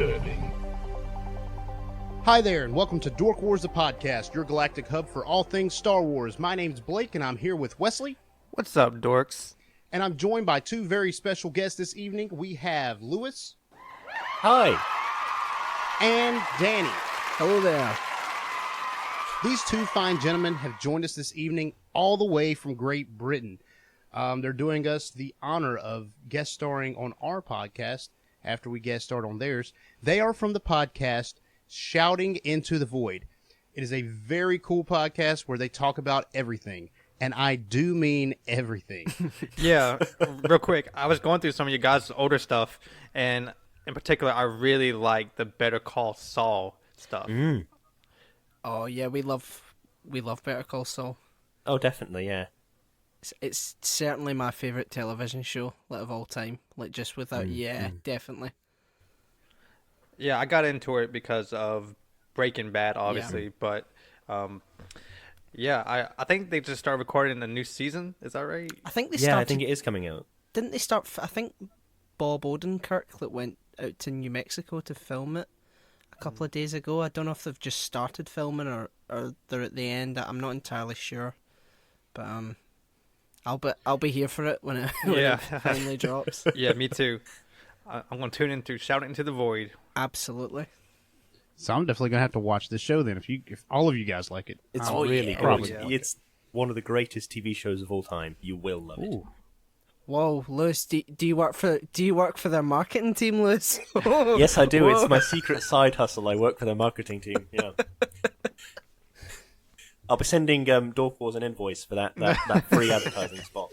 disturbing. Hi there, and welcome to Dork Wars, the podcast, your galactic hub for all things Star Wars. My name's Blake, and I'm here with Wesley. What's up, dorks? And I'm joined by two very special guests this evening. We have Lewis. Hi. And Danny. Hello there. These two fine gentlemen have joined us this evening all the way from Great Britain. They're doing us the honor of guest starring on our podcast after we guest starred on theirs. They are from the podcast Shouting Into the Void. It is a very cool podcast where they talk about everything. And I do mean everything. Yeah, real quick. I was going through some of you guys' older stuff, and in particular, I really like the Better Call Saul stuff. Mm. Oh yeah, we love Better Call Saul. Oh, definitely, yeah. It's certainly my favorite television show of all time. Like just without, definitely. Yeah, I got into it because of Breaking Bad, obviously, but yeah, I think they just started recording a new season. Is that right? I think they Yeah, started. I think it is coming out. Didn't they start? I think Bob Odenkirk that went out to New Mexico to film it a couple of days ago. I don't know if they've just started filming or they're at the end. I'm not entirely sure, but I'll be here for it when it finally drops. Yeah, me too. I'm going to tune into Shouting Into the Void. Absolutely. So I'm definitely going to have to watch this show then if all of you guys like it. It's Oh, really yeah. good. Probably. It's one of the greatest TV shows of all time. You will love it. Ooh. Whoa, Lewis, do you work for their marketing team, Lewis? Yes, I do. Whoa. It's my secret side hustle. I work for their marketing team. Yeah. I'll be sending Dork Wars an invoice for that free advertising spot.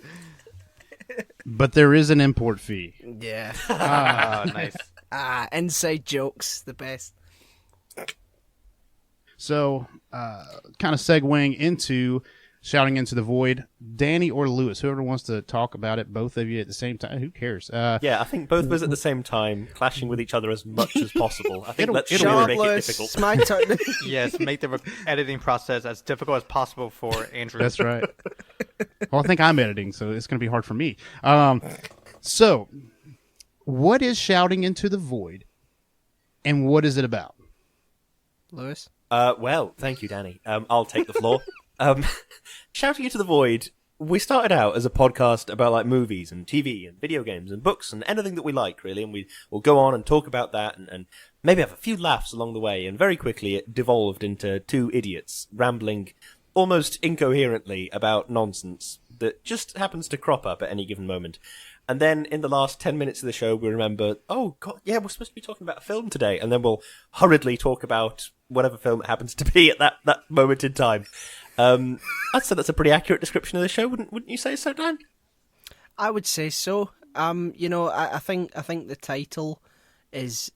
But there is an import fee. Yeah. Nice. Inside jokes, the best. So, kind of segueing into Shouting Into the Void, Danny or Lewis, whoever wants to talk about it, both of you at the same time, who cares? Yeah, I think both of us at the same time, clashing with each other as much as possible. I think let's Shut really up, make it Lewis. difficult. It's my turn. Yes, make the editing process as difficult as possible for Andrew. That's right. Well, I think I'm editing, so it's going to be hard for me. So, what is Shouting Into the Void, and what is it about? Lewis? Well, thank you, Danny. I'll take the floor. Shouting Into the Void, we started out as a podcast about like movies and TV and video games and books and anything that we like, really, and we'll go on and talk about that and maybe have a few laughs along the way, and very quickly it devolved into two idiots rambling almost incoherently about nonsense that just happens to crop up at any given moment. And then in the last 10 minutes of the show, we remember, oh, God, yeah, we're supposed to be talking about a film today. And then we'll hurriedly talk about whatever film it happens to be at that moment in time. I'd say that's a pretty accurate description of the show, wouldn't you say so, Dan? I would say so. I think the title is.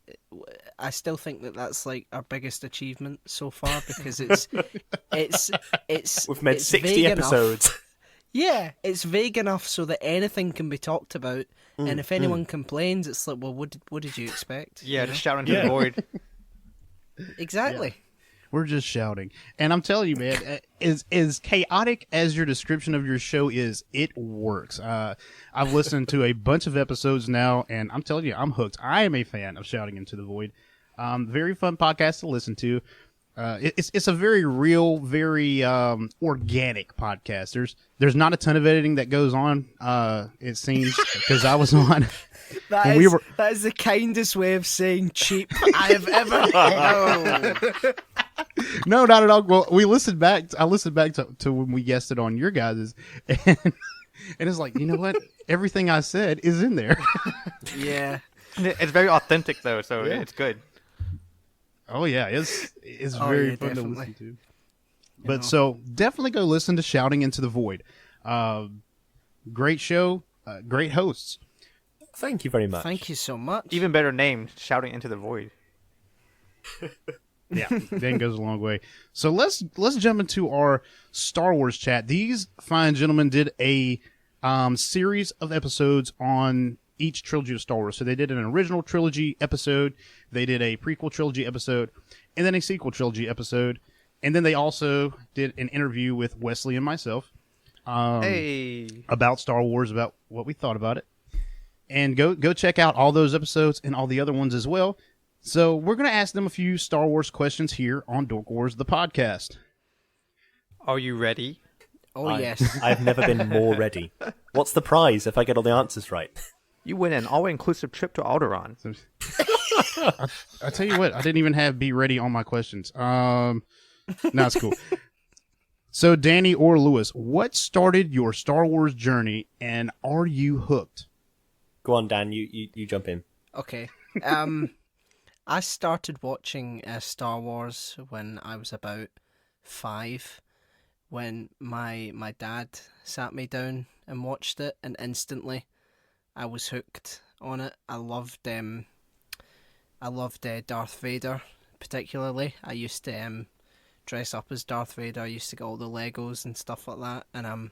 I still think that's like our biggest achievement so far because it's We've made it's 60 vague episodes. Enough. Yeah, it's vague enough so that anything can be talked about, and if anyone complains, it's like, well, what did you expect? Yeah, You just know? Shouting Into the Void. Exactly. We're just shouting. And I'm telling you, man, as chaotic as your description of your show is, it works. I've listened to a bunch of episodes now, and I'm telling you, I'm hooked. I am a fan of Shouting Into the Void. Very fun podcast to listen to. It's a very real, very organic podcast. There's not a ton of editing that goes on, it seems, because I was on... That is the kindest way of saying cheap I have ever heard. No, not at all. Well, I listened back to when we guested on your guys', and it's like, you know what? Everything I said is in there. Yeah. It's very authentic, though, so it's good. Oh, yeah. It's very fun definitely. to listen to. But so definitely go listen to Shouting Into the Void. Great show. Great hosts. Thank you very much. Thank you so much. Even better name, Shouting Into the Void. Yeah, then goes a long way. So let's jump into our Star Wars chat. These fine gentlemen did a series of episodes on each trilogy of Star Wars. So they did an original trilogy episode, they did a prequel trilogy episode, and then a sequel trilogy episode. And then they also did an interview with Wesley and myself about Star Wars, about what we thought about it. And go check out all those episodes and all the other ones as well. So we're going to ask them a few Star Wars questions here on Dork Wars, the podcast. Are you ready? Oh, yes. I've never been more ready. What's the prize if I get all the answers right? You win an all-inclusive trip to Alderaan. I tell you what, I didn't even have be ready on my questions. No, it's cool. So, Danny or Lewis, what started your Star Wars journey, and are you hooked? Go on, Dan. You jump in. Okay. I started watching Star Wars when I was about 5, when my dad sat me down and watched it, and instantly I was hooked on it. I loved Darth Vader particularly. I used to dress up as Darth Vader. I used to get all the Legos and stuff like that. And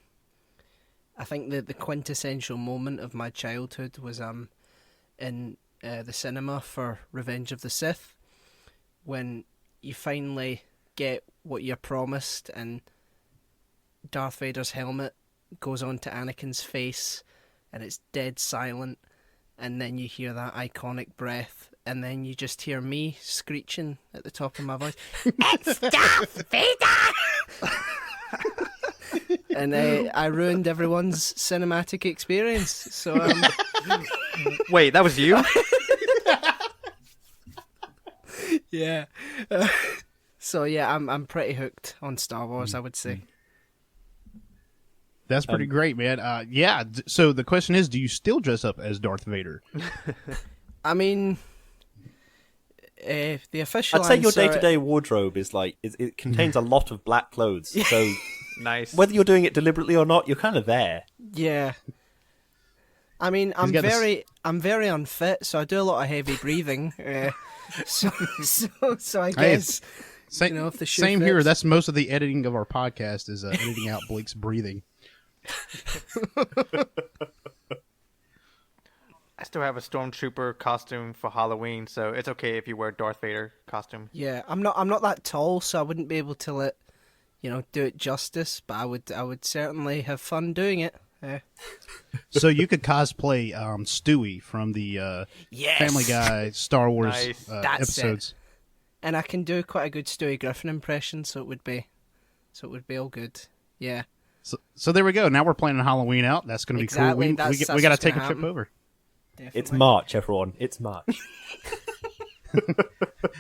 I think the quintessential moment of my childhood was in the cinema for Revenge of the Sith, when you finally get what you're promised and Darth Vader's helmet goes onto Anakin's face and it's dead silent, and then you hear that iconic breath, and then you just hear me screeching at the top of my voice, "It's Darth Vader!" And I ruined everyone's cinematic experience. So Wait, that was you? yeah. So yeah, I'm pretty hooked on Star Wars, I would say. That's pretty great, man. Yeah, so the question is, do you still dress up as Darth Vader? I mean, the official I'd say your answer- day-to-day wardrobe is like it contains a lot of black clothes. So Nice. whether you're doing it deliberately or not, you're kind of there. Yeah. I mean, I'm got this- very unfit, so I do a lot of heavy breathing. So I guess Same, if the shoe same here. fits. That's most of the editing of our podcast is editing out Blake's breathing. I still have a stormtrooper costume for Halloween, so it's okay if you wear Darth Vader costume. Yeah, I'm not that tall, so I wouldn't be able to do it justice. But I would certainly have fun doing it. So you could cosplay Stewie from the Yes! Family Guy Star Wars Nice. That's episodes. And I can do quite a good Stewie Griffin impression, so it would be all good. Yeah. So there we go. Now we're planning Halloween out. That's going to be Exactly, cool. that's We got to what's take a gonna trip happen. over. Definitely. It's March, everyone. It's March.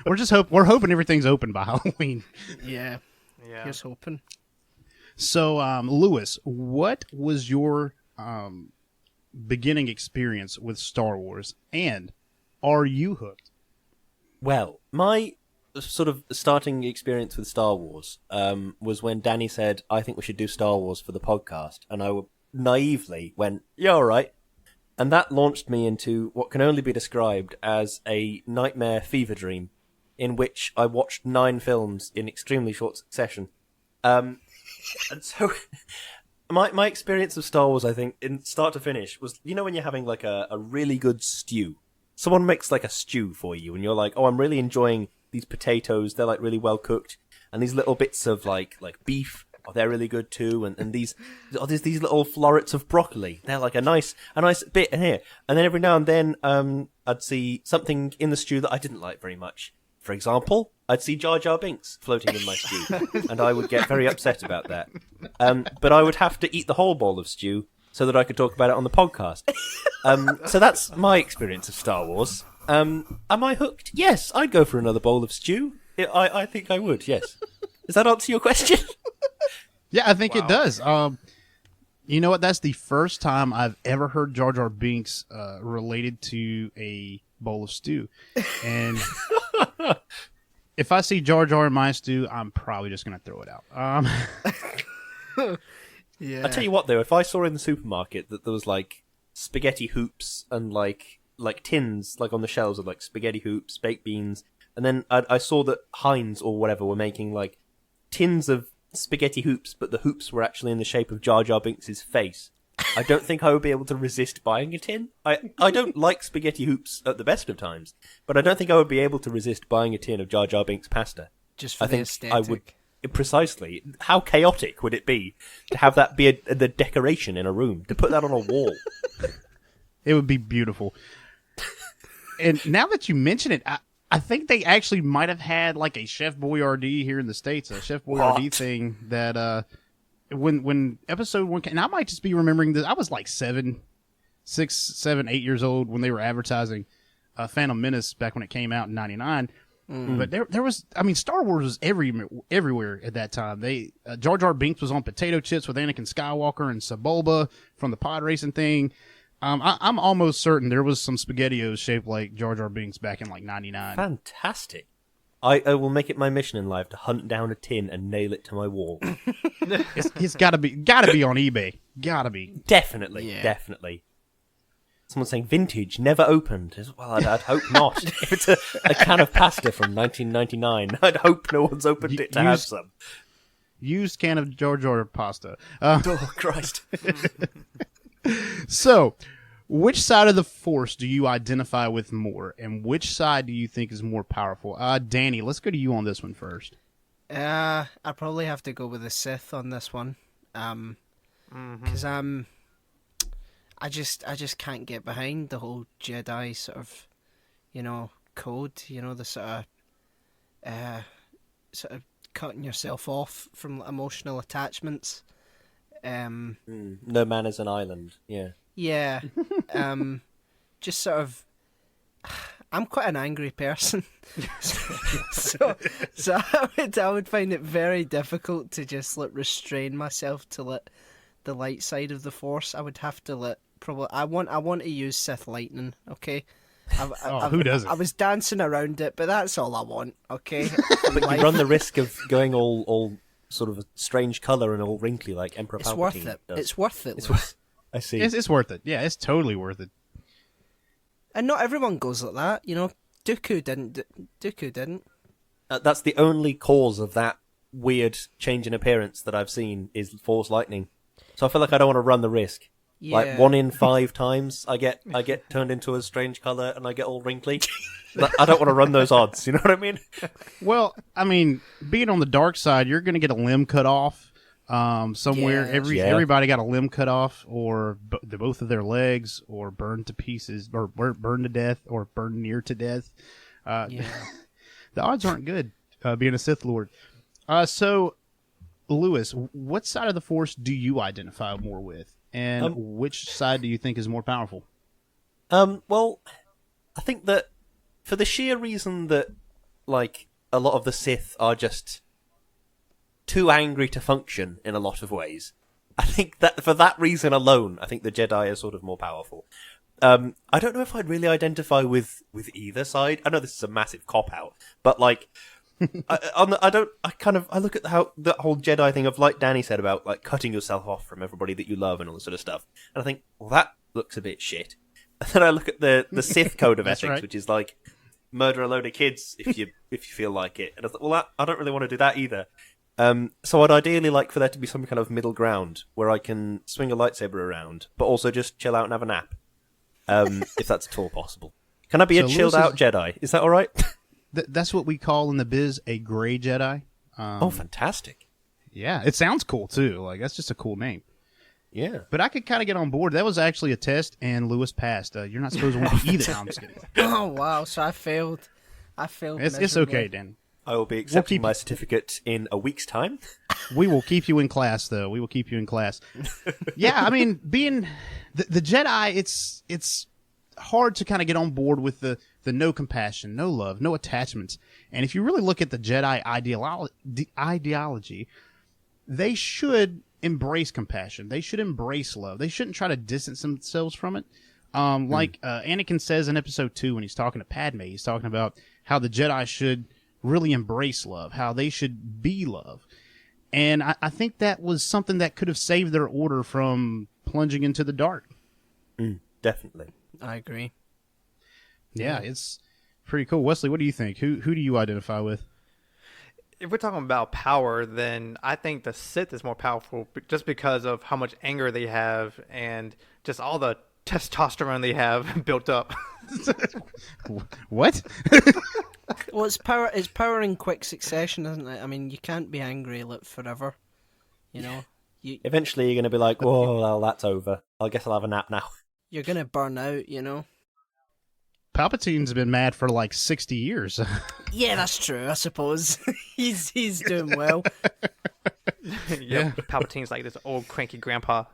We're hoping everything's open by Halloween. Yeah. Yeah. Here's hoping. So, Lewis, what was your beginning experience with Star Wars, and are you hooked? Well, my sort of starting experience with Star Wars was when Danny said, I think we should do Star Wars for the podcast. And I naively went, yeah, all right. And that launched me into what can only be described as a nightmare fever dream, in which I watched 9 films in extremely short succession. And so my experience of Star Wars, I think, in start to finish, was, when you're having like a really good stew. Someone makes like a stew for you, and you're like, oh, I'm really enjoying these potatoes. They're like really well cooked, and these little bits of like beef, oh, they're really good too. And there's these little florets of broccoli. They're like a nice bit in here. And then every now and then, I'd see something in the stew that I didn't like very much. For example, I'd see Jar Jar Binks floating in my stew, and I would get very upset about that. But I would have to eat the whole bowl of stew so that I could talk about it on the podcast. So that's my experience of Star Wars. Am I hooked? Yes, I'd go for another bowl of stew. I think I would, yes. Does that answer your question? Yeah, I think Wow. it does. You know what? That's the first time I've ever heard Jar Jar Binks related to a bowl of stew. And if I see Jar Jar in my stew, I'm probably just going to throw it out. Yeah. I'll tell you what, though, if I saw in the supermarket that there was, like, spaghetti hoops and, like tins, like, on the shelves of, like, spaghetti hoops, baked beans, and then I saw that Heinz or whatever were making, like, tins of spaghetti hoops, but the hoops were actually in the shape of Jar Jar Binks' face, I don't think I would be able to resist buying a tin. I don't like spaghetti hoops at the best of times, but I don't think I would be able to resist buying a tin of Jar Jar Binks pasta. Just for I the think aesthetic. I would... Precisely. How chaotic would it be to have that be the decoration in a room, to put that on a wall? It would be beautiful. And now that you mention it, I think they actually might have had like a Chef Boyardee here in the States, a Chef Boyardee thing that when episode 1 came, and I might just be remembering this. I was like 6, 7, 8 years old when they were advertising Phantom Menace back when it came out in '99. But there was, I mean, Star Wars was everywhere at that time. Jar Jar Binks was on potato chips with Anakin Skywalker and Sebulba from the pod racing thing. I'm almost certain there was some SpaghettiOs shaped like Jar Jar Binks back in like '99. Fantastic. I will make it my mission in life to hunt down a tin and nail it to my wall. It's gotta be on eBay. Gotta be. Definitely. Someone's saying vintage, never opened. Well, I'd hope not. If it's a can of pasta from 1999, I'd hope no one's opened it to have some. Used can of Jar Jar pasta. Oh, Christ. So, which side of the Force do you identify with more, and which side do you think is more powerful? Danny, let's go to you on this one first. I probably have to go with the Sith on this one, because I just can't get behind the whole Jedi sort of, code. The sort of cutting yourself off from emotional attachments. No man is an island. Yeah. Yeah. Just sort of. I'm quite an angry person, so I would find it very difficult to just restrain myself to let the light side of the Force. I would have to I want to use Sith lightning. Okay. Who doesn't? I was dancing around it, but that's all I want. Okay. But you run the risk of going all sort of a strange colour and all wrinkly like Emperor It's Palpatine worth it. does. It's worth it. I see. It's worth it. Yeah, it's totally worth it. And not everyone goes like that. Dooku didn't. That's the only cause of that weird change in appearance that I've seen is Force lightning. So I feel like I don't want to run the risk. Yeah. Like 1 in 5 times, I get turned into a strange colour and I get all wrinkly. I don't want to run those odds. You know what I mean? Well, I mean, being on the dark side, you're going to get a limb cut off somewhere. Yeah. Everybody got a limb cut off, or both of their legs, or burned to pieces, or burned to death, or burned near to death. The odds aren't good being a Sith Lord. So, Lewis, what side of the Force do you identify more with? And which side do you think is more powerful? Well, I think that for the sheer reason that, like, a lot of the Sith are just too angry to function in a lot of ways. I think that for that reason alone, I think the Jedi are sort of more powerful. I don't know if I'd really identify with either side. I know this is a massive cop-out, but, like, I look at how the whole Jedi thing of, like Danny said about like cutting yourself off from everybody that you love and all this sort of stuff, and I think, well, that looks a bit shit. And then I look at the Sith code of ethics, right. which is like murder a load of kids if you feel like it. And I thought, well, I don't really want to do that either. So I'd ideally like for there to be some kind of middle ground where I can swing a lightsaber around, but also just chill out and have a nap, if that's at all possible. Can I be a chilled out Jedi? Is that all right? That's what we call in the biz a gray Jedi. Oh, fantastic. Yeah, it sounds cool, too. Like, that's just a cool name. Yeah. But I could kind of get on board. That was actually a test, and Lewis passed. You're not supposed to want to either. No, I'm just kidding. Oh, wow. So I failed. It's miserably. okay, Dan. I will be accepting my certificate in a week's time. We will keep you in class, though. We will keep you in class. Yeah, I mean, being the Jedi, it's hard to kind of get on board with the no compassion, no love, no attachments. And if you really look at the Jedi ideology, they should embrace compassion. They should embrace love. They shouldn't try to distance themselves from it. Like Anakin says in episode 2 when he's talking to Padme, he's talking about how the Jedi should really embrace love, how they should be love. And I think that was something that could have saved their order from plunging into the dark. Definitely. I agree. Yeah, it's pretty cool. Wesley, what do you think? Who do you identify with? If we're talking about power, then I think the Sith is more powerful just because of how much anger they have and just all the testosterone they have built up. What? Well, it's power in quick succession, isn't it? I mean, you can't be angry forever. Eventually, you're going to be like, "Whoa, well, that's over. I guess I'll have a nap now." You're gonna burn out. Palpatine's been mad for like 60 years. Yeah, that's true. I suppose he's doing well. Yep. Palpatine's like this old cranky grandpa.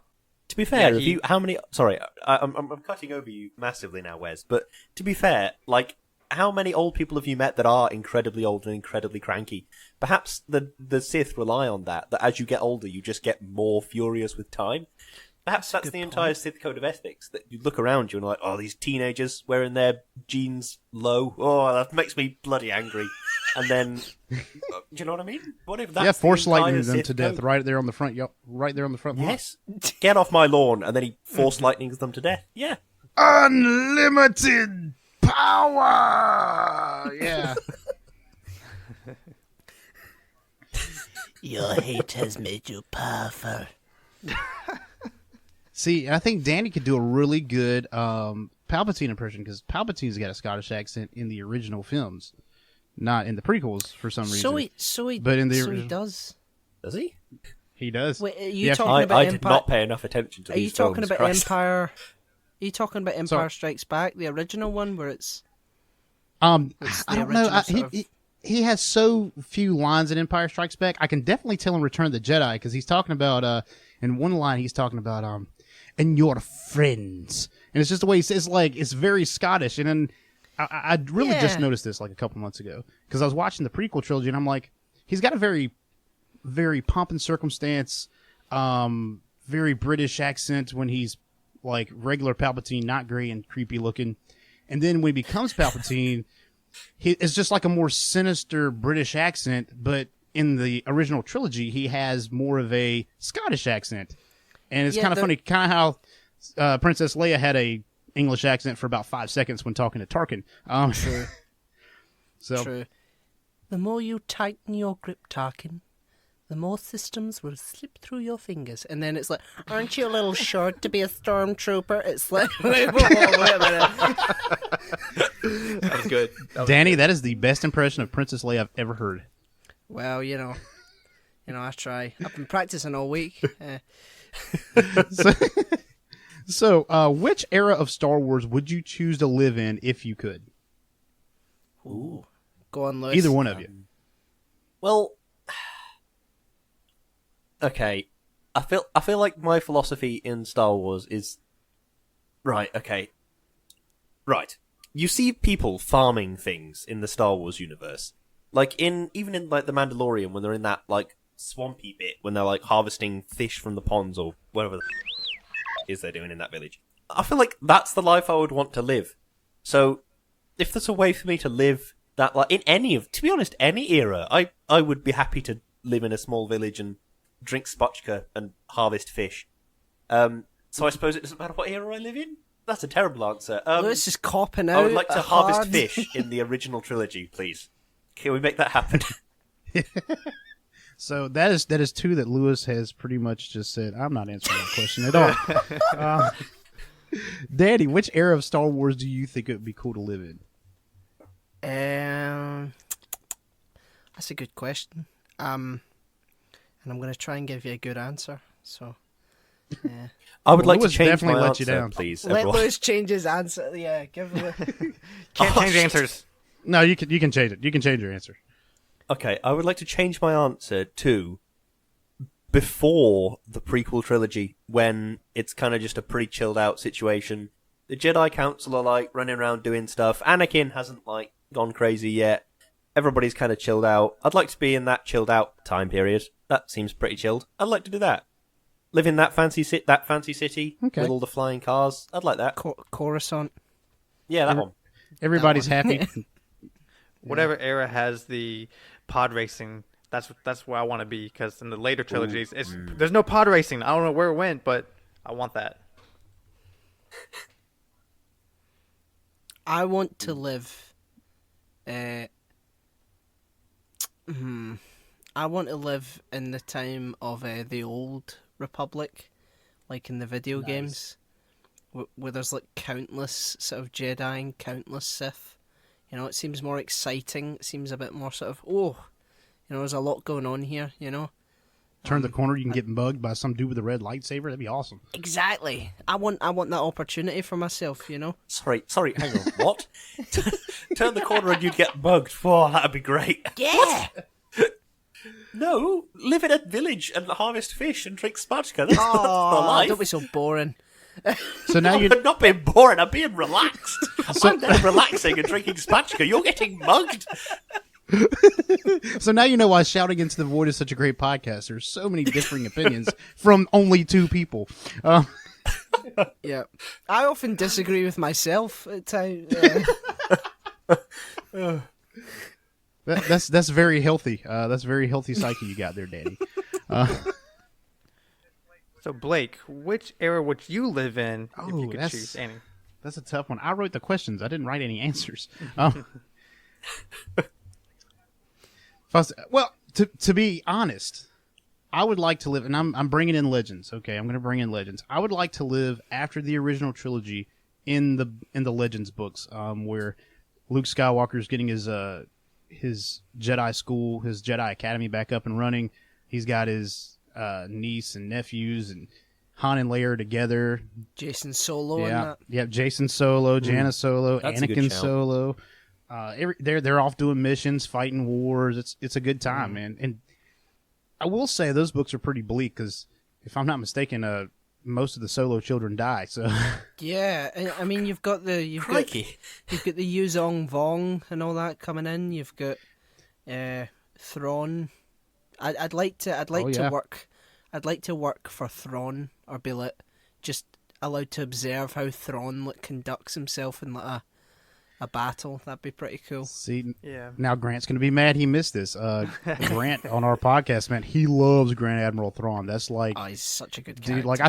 To be fair, Yeah, if you how many? Sorry, I'm cutting over you massively now, Wes. But to be fair, like, how many old people have you met that are incredibly old and incredibly cranky? Perhaps the Sith rely on that as you get older, you just get more furious with time. Perhaps that's the entire Sith code of ethics, that you look around you and like, oh, these teenagers wearing their jeans low, oh, that makes me bloody angry. And then, do you know what I mean? What if that's Force the entire lightning them Sith to death code? right there on the front. Yep, right there on the front. Yes, get off my lawn, and then he force lightnings them to death. Yeah. Unlimited power. Yeah. Your hate has made you powerful. See, I think Danny could do a really good Palpatine impression, because Palpatine's got a Scottish accent in the original films, not in the prequels for some reason. But in the he original, does. Does he? he does. Wait, are you Yeah, talking about I Empire? did not pay enough attention to Are you these talking films, about Christ. Empire? Are you talking about Empire Sorry. Strikes Back, the original one, where it's I the don't know. original sort of- He has so few lines in Empire Strikes Back. I can definitely tell in Return of the Jedi, because he's talking about in one line he's talking about and your friends, and it's just the way he says, like, it's very Scottish. And then I really just noticed this like a couple months ago, because I was watching the prequel trilogy, and I'm like, he's got a very, very pomp and circumstance, very British accent when he's like regular Palpatine, not gray and creepy looking, and then when he becomes Palpatine. It's just like a more sinister British accent, but in the original trilogy, he has more of a Scottish accent. And it's kind of funny, kind of how Princess Leia had a English accent for about 5 seconds when talking to Tarkin. True. So, True. The more you tighten your grip, Tarkin, the more systems will slip through your fingers. And then it's like, aren't you a little short to be a stormtrooper? It's like, wait a minute. That was good. Danny, that is the best impression of Princess Leia I've ever heard. Well, you know, I try. I've been practicing all week. So, which era of Star Wars would you choose to live in if you could? Ooh. Go on, Lewis. Either one of you. Well, okay. I feel like my philosophy in Star Wars is right. Okay, right. You see people farming things in the Star Wars universe, like even in like the Mandalorian, when they're in that like swampy bit when they're like harvesting fish from the ponds or whatever the is they're doing in that village. I feel like that's the life I would want to live. So if there's a way for me to live that, like, in to be honest, any era, I would be happy to live in a small village and drink spotchka and harvest fish. So I suppose it doesn't matter what era I live in? That's a terrible answer. Lewis is copping out. I would like to harvest hard. fish in the original trilogy, please. Can we make that happen? So that is two that Lewis has pretty much just said, I'm not answering that question at all. Daddy, which era of Star Wars do you think it would be cool to live in? That's a good question. And I'm going to try and give you a good answer. So, yeah. I would like to Lewis change definitely my let you answer, down. please. Let everyone. Lewis change his answer. Yeah, give him Can't change shit. answers. No, you can change it. You can change your answer. Okay, I would like to change my answer to before the prequel trilogy, when it's kind of just a pretty chilled out situation. The Jedi Council are like running around doing stuff. Anakin hasn't like gone crazy yet. Everybody's kind of chilled out. I'd like to be in that chilled out time period. That seems pretty chilled. I'd like to do that. Live in that fancy city Okay. with all the flying cars. I'd like that. Coruscant. Yeah, that one. Everybody's happy. Whatever era has the pod racing, that's where I want to be. Because in the later trilogies, there's no pod racing. I don't know where it went, but I want that. I want to live. I want to live in the time of the old Republic, like in the video games, where there's like countless sort of Jedi and countless Sith. You know, it seems more exciting. It seems a bit more sort of, there's a lot going on here. You know, turn the corner, you can get mugged by some dude with a red lightsaber. That'd be awesome. Exactly. I want that opportunity for myself, you know? Sorry, hang on, what? Turn the corner and you'd get bugged. Whoa, that'd be great. Yeah! No, live in a village and harvest fish and drink spatchka. That's the life. Don't be so boring. So now I'm not being boring, I'm being relaxed. I'm there relaxing and drinking spatchka. You're getting mugged. So now you know why Shouting Into the Void is such a great podcast. There's so many differing opinions from only two people. Yeah. I often disagree with myself at times. That's very healthy. That's very healthy psyche you got there, Danny. So Blake, which era would you live in if you could that's- choose any? That's a tough one. I wrote the questions. I didn't write any answers. Well, to be honest, I would like to live, and I'm bringing in Legends. Okay, I'm going to bring in Legends. I would like to live after the original trilogy in the Legends books, where Luke Skywalker is getting his Jedi school, his Jedi Academy back up and running. He's got his niece and nephews, and Han and Leia are together. Jason Solo and Yeah, that. yeah. Jason Solo, Jana Solo, That's a good Anakin shout. Solo. They're off doing missions, fighting wars. It's a good time, man. And I will say those books are pretty bleak because, if I'm not mistaken, most of the Solo children die. So Yeah, I mean you've got the Crikey. you've got the Yuzong Vong and all that coming in. You've got Thrawn. I'd like to yeah. work. I'd like to work for Thrawn, or be just allowed to observe how Thrawn conducts himself in a battle. That'd be pretty cool. see, Yeah. now Grant's going to be mad he missed this. Grant on our podcast, man, he loves Grand Admiral Thrawn. That's like, Oh, he's such a good character. dude, like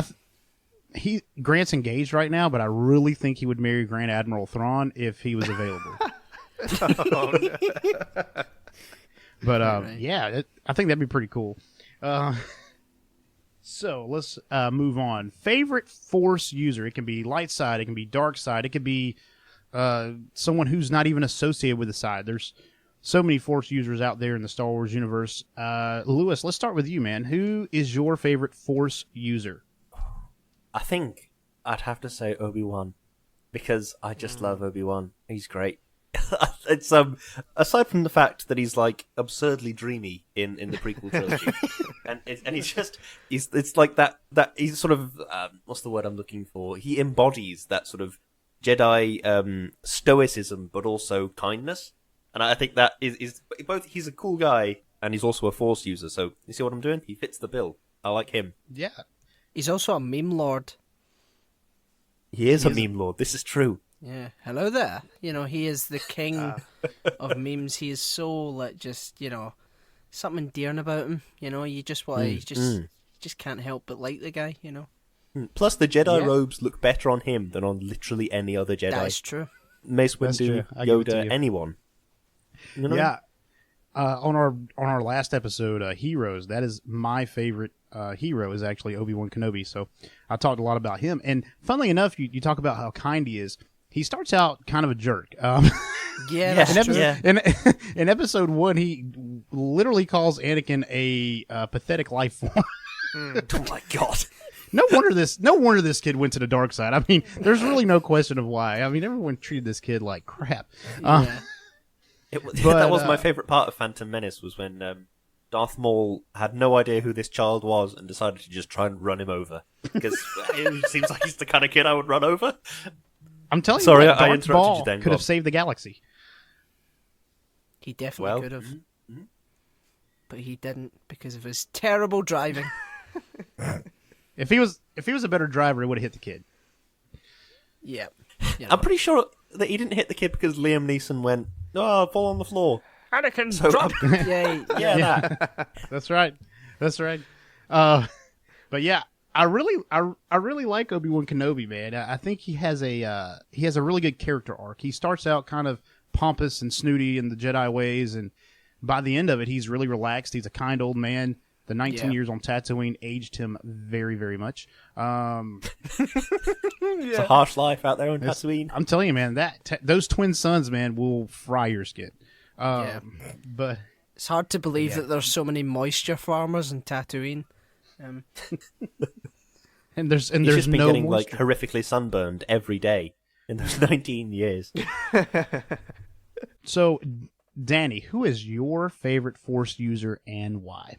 Grant's engaged right now, but I really think he would marry Grand Admiral Thrawn if he was available. But yeah, I think that'd be pretty cool. So let's move on. Favorite Force user? It can be light side, it can be dark side, it could be someone who's not even associated with the side. There's so many Force users out there in the Star Wars universe. Lewis, let's start with you, man. Who is your favorite Force user? I think I'd have to say Obi-Wan, because I just love Obi-Wan. He's great. It's aside from the fact that he's like absurdly dreamy in the prequel trilogy, and it's like that he's sort of what's the word I'm looking for? He embodies that sort of Jedi stoicism, but also kindness, and I think that is both. He's a cool guy, and he's also a Force user. So you see what I'm doing? He fits the bill. I like him. Yeah. He's also a meme lord. He is a meme lord. This is true. Yeah, hello there. You know, he is the king of memes. He is so just something endearing about him. You know, you just want to, just can't help but like the guy. You know. Plus, the Jedi Yeah. robes look better on him than on literally any other Jedi. That is true. Mace That's Windu, true. I give it to Yoda, you. anyone. You know what I mean? Yeah. On our last episode, Heroes, that is my favorite hero is actually Obi-Wan Kenobi. So I talked a lot about him. And funnily enough, you talk about how kind he is. He starts out kind of a jerk. Yeah, that's in, true. in episode 1, he literally calls Anakin a pathetic life form. Oh my god. No wonder this kid went to the dark side. I mean, there's really no question of why. I mean, everyone treated this kid like crap. Yeah. That was my favourite part of Phantom Menace, was when Darth Maul had no idea who this child was and decided to just try and run him over. Because it seems like he's the kind of kid I would run over. I'm telling Sorry, you, I Darth interrupted Maul you then, could have Bob. saved the galaxy. He definitely Well, could have. But he didn't because of his terrible driving. If he was a better driver, he would have hit the kid. Yeah. I'm pretty sure that he didn't hit the kid because Liam Neeson went, "Oh, fall on the floor." Anakin, So- drop! Yeah, Yeah, that. That's right. But yeah, I really like Obi-Wan Kenobi, man. I think he has a really good character arc. He starts out kind of pompous and snooty in the Jedi ways, and by the end of it, he's really relaxed. He's a kind old man. The 19 years on Tatooine aged him very, very much. It's a harsh life out there on Tatooine. I'm telling you, man, those twin sons, man, will fry your skin. Yeah. But It's hard to believe Yeah. that there's so many moisture farmers in Tatooine. And there's He's just been no getting moisture. like horrifically sunburned every day in those 19 years. So, Danny, who is your favorite Force user and why?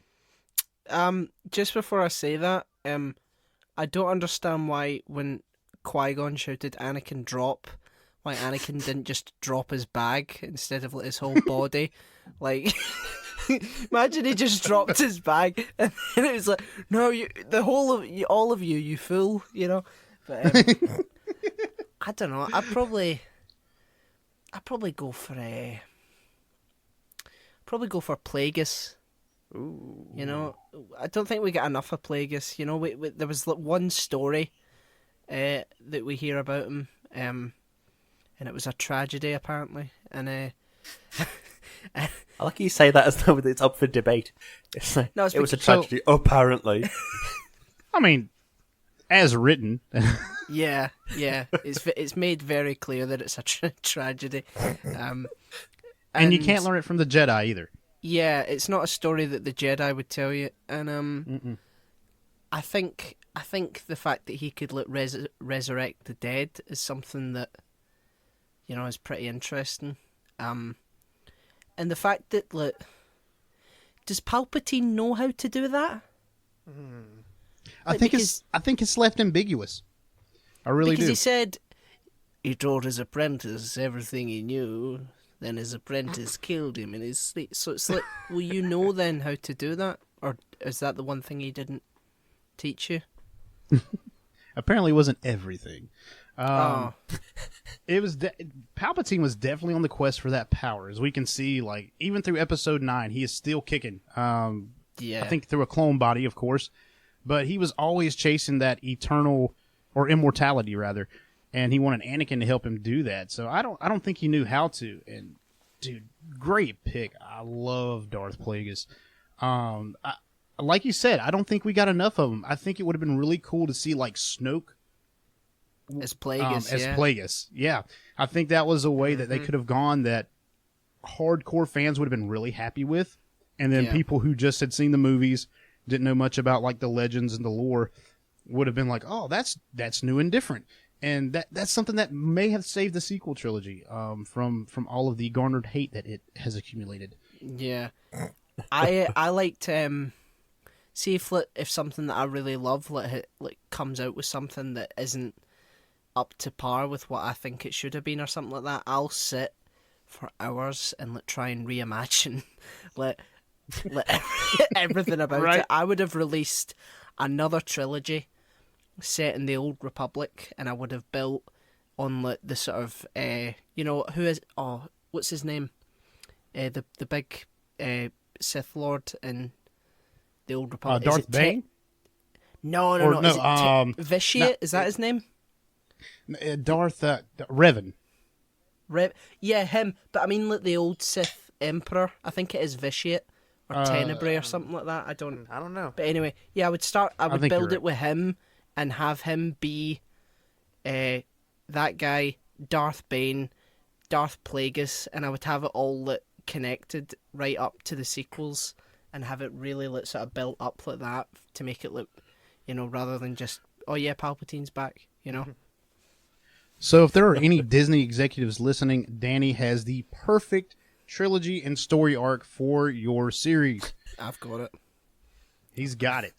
Just before I say that, I don't understand why when Qui-Gon shouted Anakin drop, why Anakin didn't just drop his bag instead of his whole body. Like, imagine he just dropped his bag and then it was like, no, the whole of you, all of you, you fool, you know. But I don't know. I'd probably go for Plagueis. Ooh. You know, I don't think we get enough of Plagueis. You know, there was one story that we hear about him, and it was a tragedy apparently. And I like you say that as though it's up for debate. It's like, No, it's it was a because- tragedy, apparently. I mean, as written. yeah, it's made very clear that it's a tragedy. And you can't learn it from the Jedi either. Yeah, it's not a story that the Jedi would tell you, and I think the fact that he could resurrect the dead is something that, you know, is pretty interesting. And the fact that, like, does Palpatine know how to do that? I Like, think because- it's left ambiguous. I really because do. he said he taught his apprentice everything he knew. Then his apprentice killed him in his sleep. So it's like, well, you know then how to do that? Or is that the one thing he didn't teach you? Apparently, it wasn't everything. Oh. It was Palpatine was definitely on the quest for that power, as we can see. Like even through Episode 9, he is still kicking. Yeah. I think through a clone body, of course, but he was always chasing that eternal or immortality, rather, and he wanted Anakin to help him do that. So I don't think he knew how to. And dude, great pick. I love Darth Plagueis. Like you said, I don't think we got enough of him. I think it would have been really cool to see like Snoke As Plagueis, yeah. Plagueis. Yeah, I think that was a way that they could have gone that hardcore fans would have been really happy with, and then Yeah. people who just had seen the movies, didn't know much about like the legends and the lore, would have been like, "Oh, that's new and different," and that's something that may have saved the sequel trilogy from all of the garnered hate that it has accumulated. Yeah. I like to see if something that I really love like comes out with something that isn't up to par with what I think it should have been or something like that. I'll sit for hours and try and reimagine everything about Right. it. I would have released another trilogy set in the Old Republic, and I would have built on the sort of what's his name, the big Sith Lord in the Old Republic. Is Darth it Bane? No. Or Is it no, Vitiate? Is that his name? Darth Revan. Yeah, him. But I mean, like the old Sith Emperor. I think it is Vitiate or Tenebrae or something like that. I don't know. But anyway, yeah, I would think build you're it with him and have him be that guy, Darth Bane, Darth Plagueis, and I would have it all connected right up to the sequels and have it really sort of built up like that to make it look, rather than just, oh yeah, Palpatine's back, So if there are any Disney executives listening, Danny has the perfect trilogy and story arc for your series. I've got it. He's got it.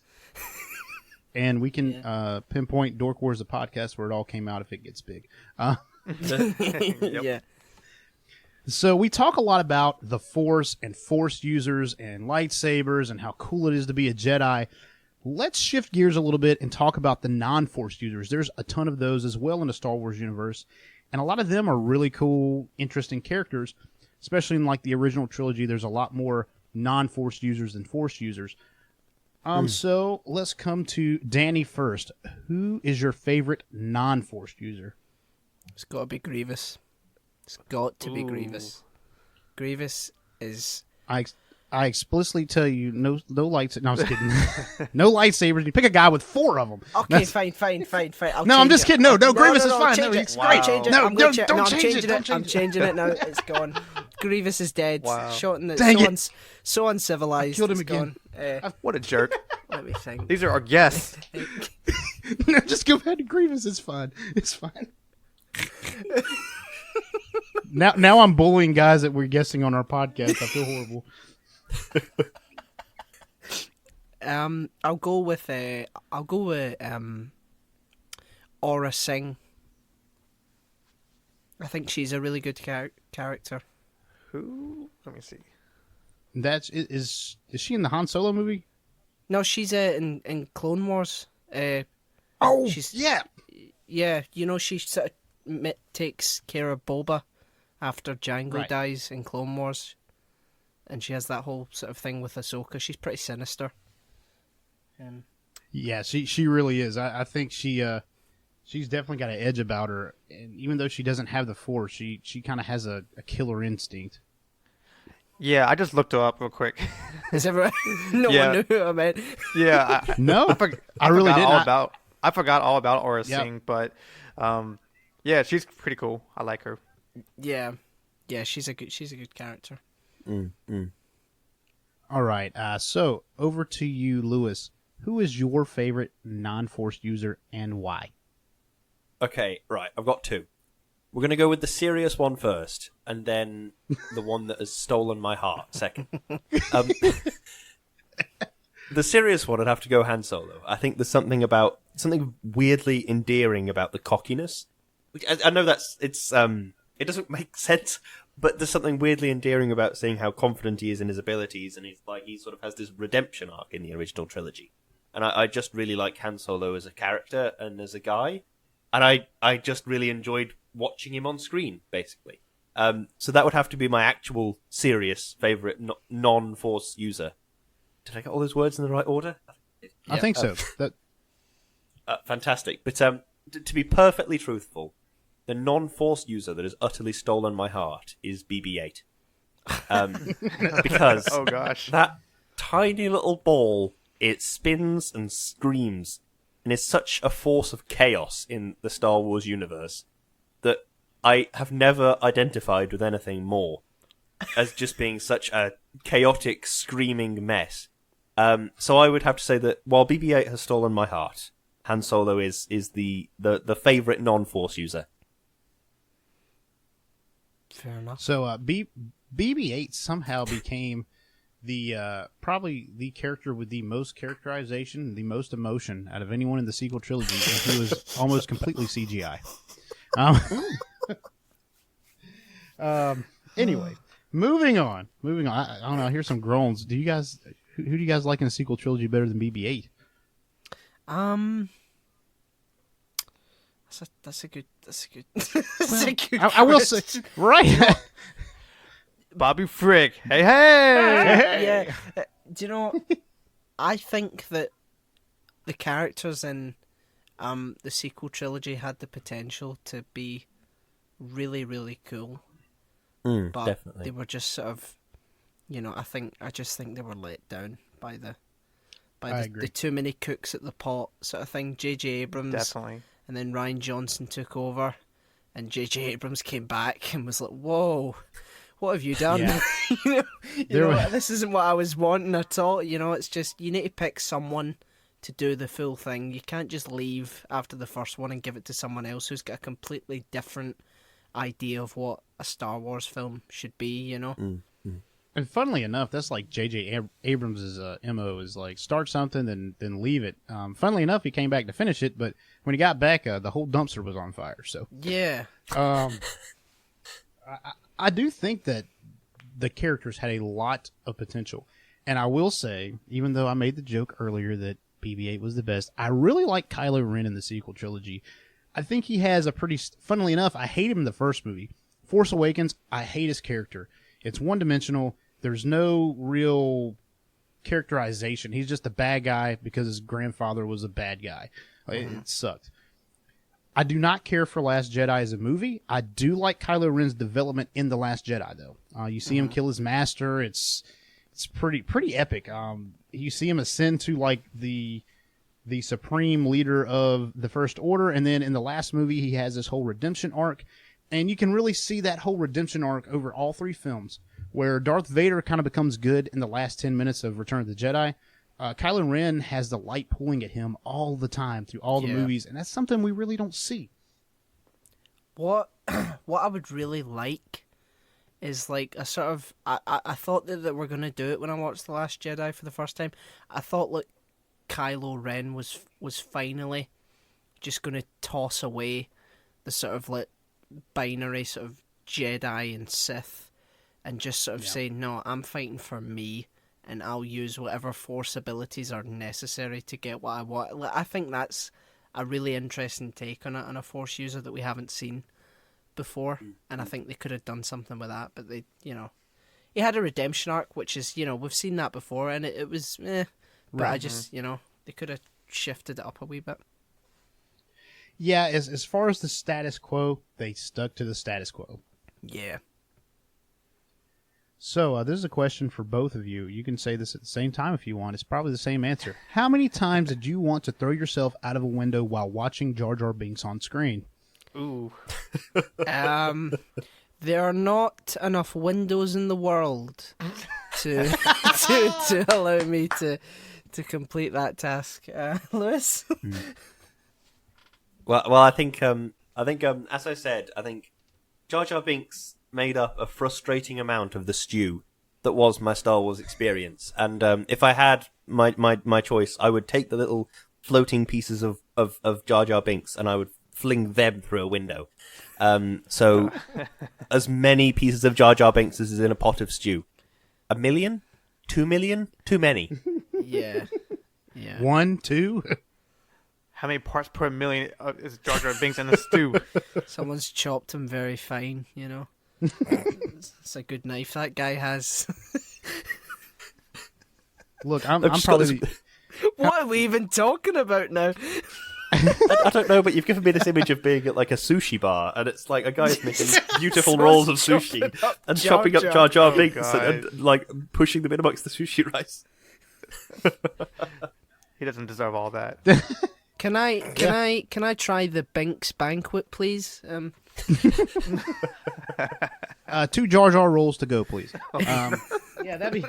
And we can pinpoint Dork Wars, the podcast, where it all came out if it gets big. Yeah. So we talk a lot about the Force and Force users and lightsabers and how cool it is to be a Jedi. Let's shift gears a little bit and talk about the non-Force users. There's a ton of those as well in the Star Wars universe, and a lot of them are really cool, interesting characters, especially in like the original trilogy. There's a lot more non-Force users than Force users. So let's come to Danny first. Who is your favorite non-Force user? It's got to be Grievous. It's got to be Grievous. Grievous is... I explicitly tell you no lights. No, I'm just kidding. No lightsabers. You pick a guy with 4 of them. Okay, fine. I'll No, I'm change just it. kidding. No, Grievous is I'll fine. change No, it. he's I'll great. change it. No, I'm gonna don't I'm change it. changing Don't it. change I'm it. changing it now. It's gone. Grievous is dead. Wow. Shot in the Dang so, it. so uncivilized. I killed him it's again. gone. What a jerk. Let me think. These are our guests. No, just go back to Grievous. It's fine. It's fine. Now I'm bullying guys that we're guessing on our podcast. I feel horrible. I'll go with Aura Singh. I think she's a really good character. Who? Let me see. Is she in the Han Solo movie? No, she's in Clone Wars. She's yeah. Yeah, you know, she sort of takes care of Boba after Django Right. dies in Clone Wars, and she has that whole sort of thing with Ahsoka. She's pretty sinister. Yeah, she really is. I think she's definitely got an edge about her, and even though she doesn't have the Force, she kind of has a killer instinct. Yeah, I just looked her up real quick. Is ever no Yeah. one knew who I meant? Yeah, No, I really forgot didn't. I forgot all about Aura Yep. Singh, but yeah, she's pretty cool. I like her. Yeah, she's a good character. All right, so over to you, Lewis. Who is your favorite non-Force user and why? Okay, right. I've got two. We're going to go with the serious one first, and then the one that has stolen my heart second. The serious one, I'd have to go Han Solo. I think there's something weirdly endearing about the cockiness. Which I know it doesn't make sense, but there's something weirdly endearing about seeing how confident he is in his abilities, and he sort of has this redemption arc in the original trilogy. And I just really like Han Solo as a character and as a guy. And I just really enjoyed watching him on screen, basically. So that would have to be my actual serious favourite non-Force user. Did I get all those words in the right order? I think so. Fantastic. But to be perfectly truthful, the non-Force user that has utterly stolen my heart is BB-8. Because Oh gosh. that tiny little ball, it spins and screams and is such a force of chaos in the Star Wars universe that I have never identified with anything more as just being such a chaotic, screaming mess. So I would have to say that while BB-8 has stolen my heart, Han Solo is the favourite non-Force user. Fair enough. So BB-8 somehow became the probably the character with the most characterization, the most emotion out of anyone in the sequel trilogy, and he was almost completely CGI. Anyway, moving on. I don't know. I hear some groans. Who do you guys like in the sequel trilogy better than BB-8? That's a good. I will say right. Bobby Frick. Hey, hey. Yeah. Do you know? I think that the characters in the sequel trilogy had the potential to be really, really cool, but Definitely. they were just sort of, I just think they were let down by agree. the too many cooks at the pot sort of thing. J.J. Abrams, Definitely. and then Rian Johnson took over, and J.J. Abrams came back and was like, "Whoa, what have you done? Yeah. This isn't what I was wanting at all. It's just you need to pick someone to do the full thing. You can't just leave after the first one and give it to someone else who's got a completely different idea of what a Star Wars film should be. And funnily enough, that's like J.J. Abrams' MO is like start something, then leave it. Funnily enough, he came back to finish it, but when he got back, the whole dumpster was on fire. So Yeah. I do think that the characters had a lot of potential. And I will say, even though I made the joke earlier that BB-8 was the best, I really like Kylo Ren in the sequel trilogy. I think he has a pretty... Funnily enough, I hate him in the first movie. Force Awakens, I hate his character. It's one-dimensional. There's no real characterization. He's just a bad guy because his grandfather was a bad guy. It sucked. I do not care for Last Jedi as a movie. I do like Kylo Ren's development in The Last Jedi, though. You see him kill his master. It's pretty epic. You see him ascend to like the supreme leader of the First Order, and then in the last movie he has this whole redemption arc. And you can really see that whole redemption arc over all three films, where Darth Vader kind of becomes good in the last 10 minutes of Return of the Jedi. Kylo Ren has the light pulling at him all the time through all the movies, and that's something we really don't see. What I would really like is like a sort of... I thought that we're going to do it when I watched The Last Jedi for the first time. I thought, like, Kylo Ren was finally just going to toss away the sort of, like, binary sort of Jedi and Sith and just sort of say, no, I'm fighting for me and I'll use whatever Force abilities are necessary to get what I want. Like, I think that's a really interesting take on it, on a Force user that we haven't seen before, and I think they could have done something with that, but they, he had a redemption arc, which is, we've seen that before, and it was but right. I just, they could have shifted it up a wee bit. Yeah, as far as the status quo, they stuck to the status quo. Yeah. So, this is a question for both of you. You can say this at the same time if you want. It's probably the same answer. How many times did you want to throw yourself out of a window while watching Jar Jar Binks on screen? Ooh. There are not enough windows in the world to allow me to complete that task. Lewis? Well, I think as I said, I think Jar Jar Binks made up a frustrating amount of the stew that was my Star Wars experience. And if I had my choice, I would take the little floating pieces of Jar Jar Binks and I would fling them through a window. So as many pieces of Jar Jar Binks as is in a pot of stew. 1 million? 2 million? Too many. Yeah. 1, 2? How many parts per million is Jar Jar Binks in the stew? Someone's chopped him very fine, It's a good knife that guy has. Look, I'm probably... What are we even talking about now? I don't know, but you've given me this image of being at like a sushi bar, and it's like a guy's making beautiful rolls of sushi and chopping up Jar Jar Binks and like pushing them in amongst the sushi rice. He doesn't deserve all that. Can I try the Binks banquet, please? 2 Jar Jar rolls to go, please. Yeah, that'd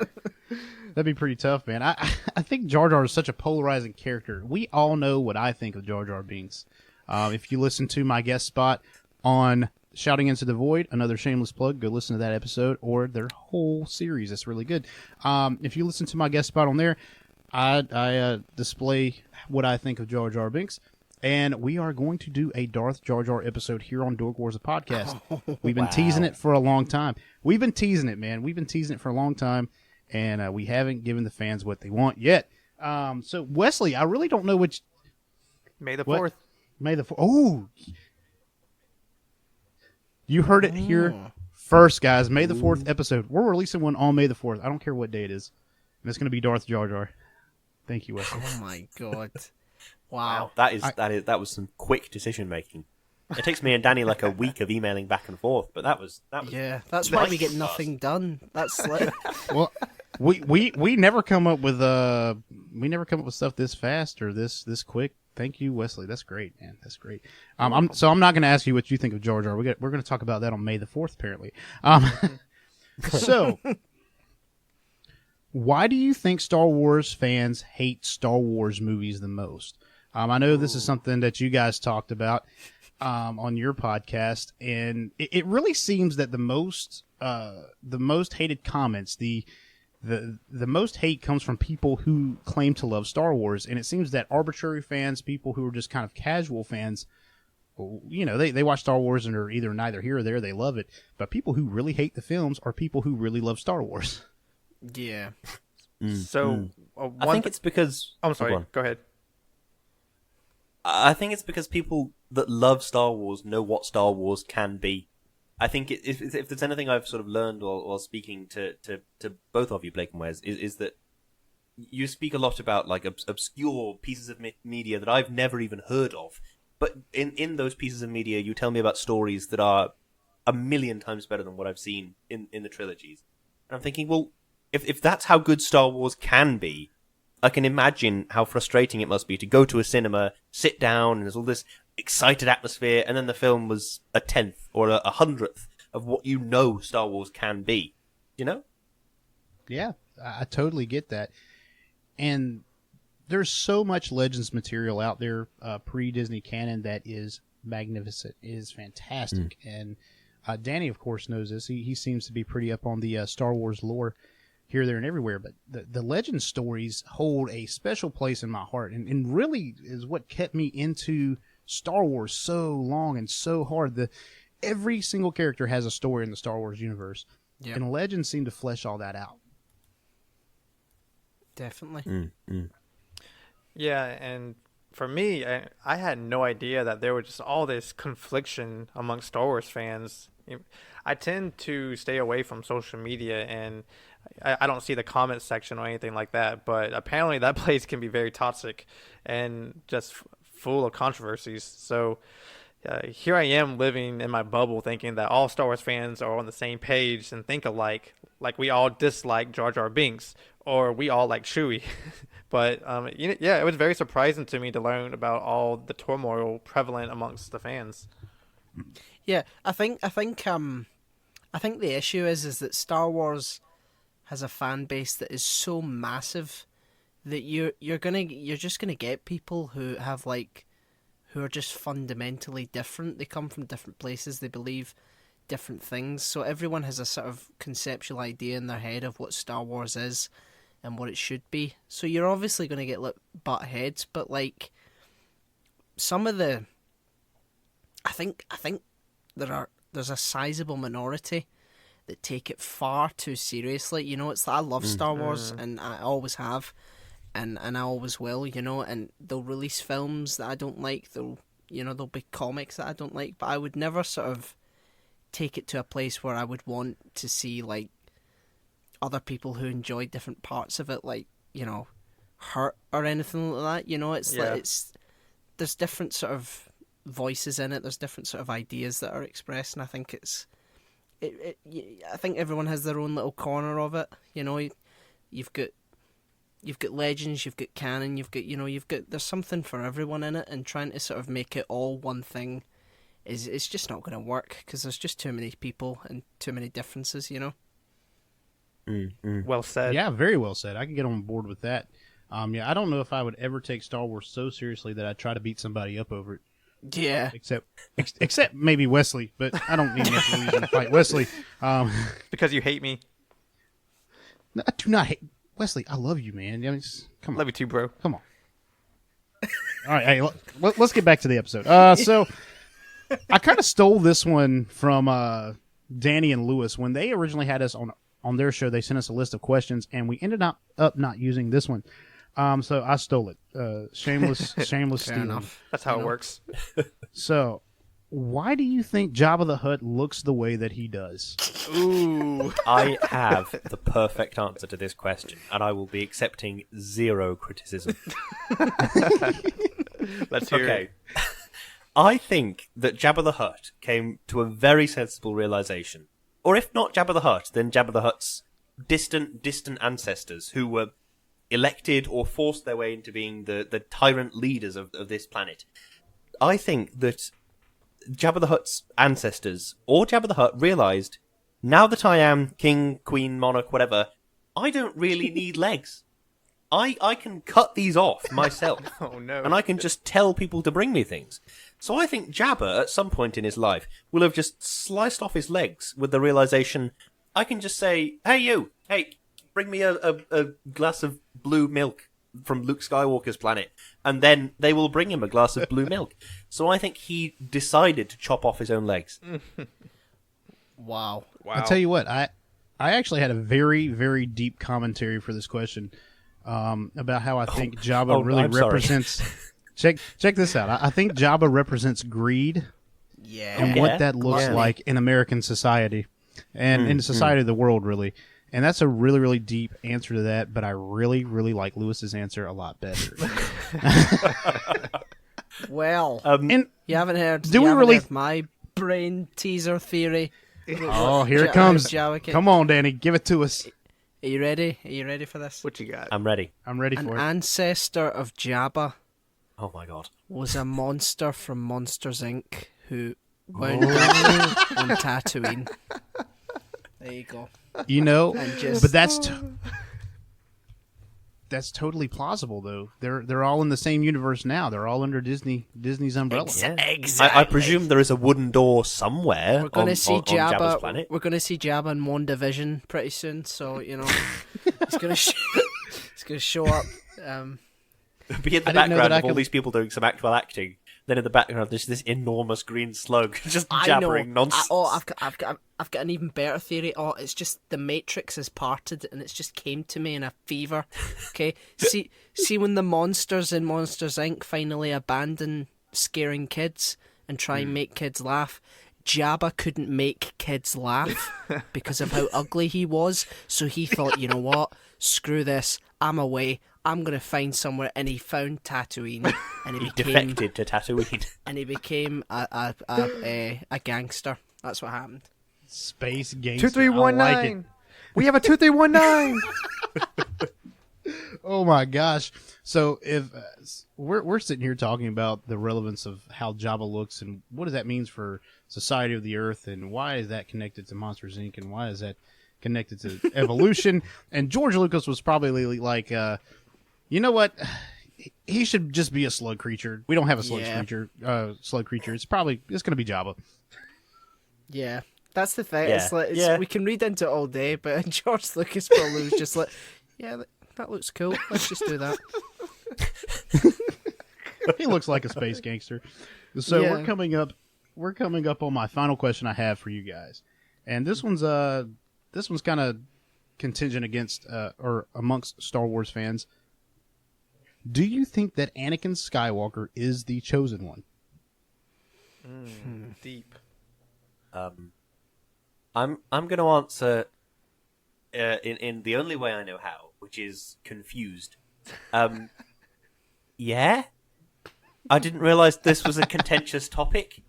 be pretty tough, man. I think Jar Jar is such a polarizing character. We all know what I think of Jar Jar Binks. If you listen to my guest spot on Shouting Into the Void, another shameless plug, go listen to that episode or their whole series. That's really good. If you listen to my guest spot on there, I display what I think of Jar Jar Binks. And we are going to do a Darth Jar Jar episode here on Dork Wars, a podcast. We've been teasing it for a long time. We've been teasing it, man. We've been teasing it for a long time, and we haven't given the fans what they want yet. So, Wesley, I really don't know which... May the 4th. May the 4th. Oh! You heard it here first, guys. May the 4th episode. We're releasing one on May the 4th. I don't care what day it is. And it's going to be Darth Jar Jar. Thank you, Wesley. Oh, my God. Wow. That was some quick decision making. It takes me and Danny like a week of emailing back and forth, but that was yeah. That's why we get nothing done. That's like well, we never come up with stuff this fast or this quick. Thank you, Wesley. That's great, man. That's great. I'm not going to ask you what you think of Jar Jar. We're going to talk about that on May the 4th, apparently. So. Why do you think Star Wars fans hate Star Wars movies the most? I know this is something that you guys talked about on your podcast, and it really seems that the most hated comments, the most hate comes from people who claim to love Star Wars, and it seems that arbitrary fans, people who are just kind of casual fans, they watch Star Wars and are either neither here or there, they love it, but people who really hate the films are people who really love Star Wars. Yeah. So I think it's because... I'm sorry, go ahead. I think it's because people that love Star Wars know what Star Wars can be. I think if there's anything I've sort of learned while speaking to both of you, Blake and Wes, is that you speak a lot about like obscure pieces of media that I've never even heard of. But in those pieces of media, you tell me about stories that are 1,000,000 times better than what I've seen in the trilogies. And I'm thinking, well, if that's how good Star Wars can be, I can imagine how frustrating it must be to go to a cinema, sit down, and there's all this excited atmosphere, and then the film was a 10th or a 100th of what you know Star Wars can be. You know? Yeah, I totally get that. And there's so much Legends material out there, pre-Disney canon, that is magnificent, is fantastic. And Danny, of course, knows this. He seems to be pretty up on the Star Wars lore here, there, and everywhere. But the Legends stories hold a special place in my heart, and really is what kept me into Star Wars so long and so hard. Every single character has a story in the Star Wars universe, and Legends seem to flesh all that out. Definitely. Yeah, and for me, I had no idea that there was just all this confliction among Star Wars fans. I tend to stay away from social media, and I don't see the comment section or anything like that, but apparently that place can be very toxic and just full of controversies. So here I am living in my bubble thinking that all Star Wars fans are on the same page and think alike, like we all dislike Jar Jar Binks or we all like Chewie. But it was very surprising to me to learn about all the turmoil prevalent amongst the fans. Yeah, I think the issue is that Star Wars has a fan base that is so massive that you're just gonna get people who are just fundamentally different. They come from different places. They believe different things. So everyone has a sort of conceptual idea in their head of what Star Wars is and what it should be. So you're obviously going to get butt heads, but some of the, I think there's a sizable minority that take it far too seriously. You know, it's I love Star Wars and I always have, and I always will. You know, and they'll release films that I don't like. There'll be comics that I don't like, but I would never sort of take it to a place where I would want to see other people who enjoy different parts of it, hurt or anything like that. You know, there's different sort of voices in it. There's different sort of ideas that are expressed, and I think I think everyone has their own little corner of it. You know, you've got Legends, you've got canon, you've got there's something for everyone in it, and trying to sort of make it all one thing it's just not going to work because there's just too many people and too many differences. You know. Well said. Yeah, very well said. I can get on board with that. I don't know if I would ever take Star Wars so seriously that I'd try to beat somebody up over it. Yeah. Except maybe Wesley, but I don't need enough reason to fight Wesley. Because you hate me. No, I do not hate Wesley. I love you, man. Come on. Love you too, bro. Come on. All right, hey, let's get back to the episode. So I kind of stole this one from Danny and Lewis when they originally had us on their show. They sent us a list of questions, and we ended up not using this one. So I stole it. Shameless stealing. That's how it works. So, why do you think Jabba the Hutt looks the way that he does? Ooh. I have the perfect answer to this question, and I will be accepting zero criticism. Let's hear it. I think that Jabba the Hutt came to a very sensible realization. Or if not Jabba the Hutt, then Jabba the Hutt's distant ancestors who were elected or forced their way into being the tyrant leaders of this planet. I think that Jabba the Hutt's ancestors, or Jabba the Hutt, realized, now that I am king, queen, monarch, whatever, I don't really need legs. I can cut these off myself. Oh no. And I can just tell people to bring me things. So I think Jabba, at some point in his life, will have just sliced off his legs with the realization, I can just say, hey, bring me a glass of blue milk from Luke Skywalker's planet. And then they will bring him a glass of blue milk. So I think he decided to chop off his own legs. Wow. I'll tell you what, I actually had a very, very deep commentary for this question about how I think Jabba really represents... Check this out. I think Jabba represents greed and what that looks like in American society and in the society of the world, really. And that's a really, really deep answer to that, but I really, really like Lewis's answer a lot better. Well, and you haven't heard, heard my brain teaser theory. Oh, here it comes. Come on, Danny, give it to us. Are you ready? Are you ready for this? What you got? I'm ready. I'm ready for it. An ancestor of Jabba Oh my god. was a monster from Monsters Inc. who Oh. wound up on Tatooine. There you go. You know, And just but that's totally plausible though. They're all in the same universe now. They're all under Disney's umbrella. I presume there is a wooden door somewhere we're going to see on Jabba's Jabba. planet. We're going to see Jabba in WandaVision pretty soon. So he's going to show up. Be in the I didn't know that background I of all could- these people doing some actual acting. Then in the background, there's this enormous green slug just I jabbering know. nonsense. I've got an even better theory. Oh, it's just the Matrix is parted, and it's just came to me in a fever. Okay, see when the monsters in Monsters Inc. finally abandon scaring kids and try and make kids laugh. Jabba couldn't make kids laugh because of how ugly he was. So he thought, you know what? Screw this. I'm away. I'm gonna find somewhere, and he found Tatooine, and He defected to Tatooine. and he became a gangster. That's what happened. Space gangster. 2319. We have a 2319. Oh my gosh! So if we're sitting here talking about the relevance of how Jabba looks and what does that means for society of the Earth and why is that connected to Monsters Inc. and why is that connected to evolution? And George Lucas was probably like, you know what? He should just be a slug creature. We don't have a slug creature. It's going to be Jabba. Yeah, that's the thing. Yeah. We can read into it all day, but George Lucas probably was just like, yeah, that looks cool. Let's just do that. He looks like a space gangster. So Yeah. we're coming up on my final question I have for you guys, and this one's kind of contingent against or amongst Star Wars fans. Do you think that Anakin Skywalker is the chosen one? Deep. I'm going to answer in the only way I know how, which is confused. Yeah, I didn't realize this was a contentious topic.